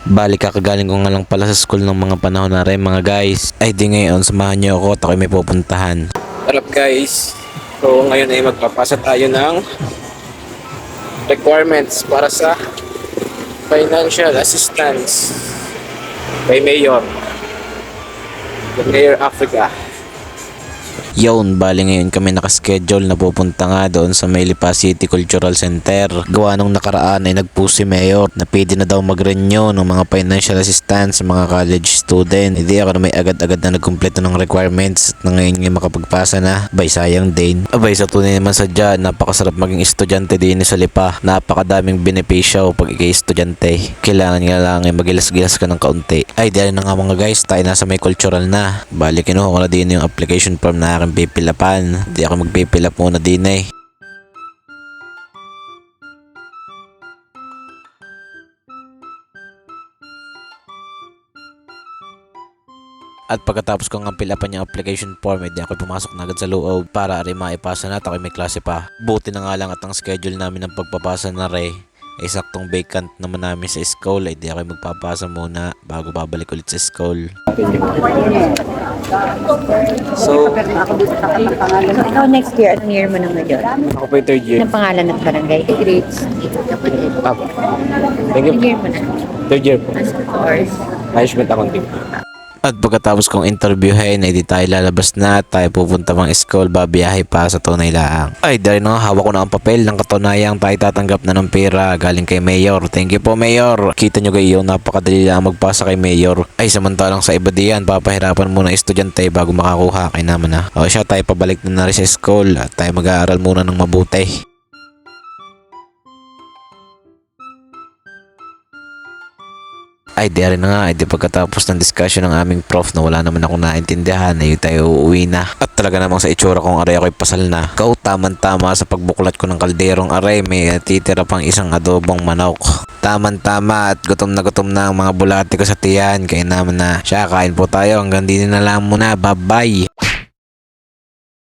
Balik kakagaling ko nga lang pala sa school ng mga panahon na rin mga guys. Ay di ngayon, samahan nyo ako at ako'y may pupuntahan. Harap guys, so ngayon ay magpapasa tayo ng requirements para sa financial assistance kay Mayor. The Mayor Africa. Yun, bali ngayon kami nakaschedule na pupunta nga doon sa Maylipa City Cultural Center. Gawa nung nakaraan ay nagpush si Mayor na pwede na daw mag-renew ng mga financial assistance sa mga college student. Hindi ako na may agad-agad na nagkumpleto ng requirements at na ngayon ngay makapagpasa na. Abay sayang din. Abay sa tunay naman sadya, napakasarap maging estudyante din sa Lipa. Napakadaming benepisyo pag ikay estudyante. Kailangan nga lang ay magilas-gilas ka ng kaunti. Ay dahil na nga mga guys, tayo nasa may cultural na. Bali kinuha ko na din yung application form na aking pipilapan. Hindi ako magpipilap muna din eh. At pagkatapos kong pilapan yung application form, hindi ako pumasok na agad sa loob para rin maipasa na at ako'y may klase pa. Buti na nga lang at ang schedule namin ng pagpapasa na rin ay saktong vacant naman namin sa school. Ay di ako magpapasa muna bago babalik ulit sa school. So, Ikaw next year, anong year mo na ngayon? ako pa yung third year. Anong pangalan ng barangay? Grades. Up. Thank Anong you. year mo na? Third year po. As course. Management accounting. At pagkatapos kong interviewin ay di tayo lalabas na at tayo pupunta mga school, babiyahe pa sa tunay laang. Ay dahil na hawak ko na ang papel ng katunayang tayo tatanggap na ng pera galing kay Mayor. Thank you po Mayor. Kita nyo kayo, napakadali lang magpasa kay Mayor. Ay samantalang sa iba diyan, papahirapan muna estudyante bago makakuha kay naman na. O siya, tayo pabalik na rin sa school at tayo mag-aaral muna ng mabuti. Ay di rin na nga, ay di pagkatapos ng discussion ng aming prof na wala naman akong naintindihan ay tayo uuwi na. At talaga namang sa itsura kong aray ako'y pasal na. Kau taman-tama sa pagbuklat ko ng kalderong aray, may titira pang isang adobong manok. Taman-tama at gutom na ang mga bulati ko sa tiyan. Kaya naman na siya, kain po tayo hanggang din na lang muna. Bye bye.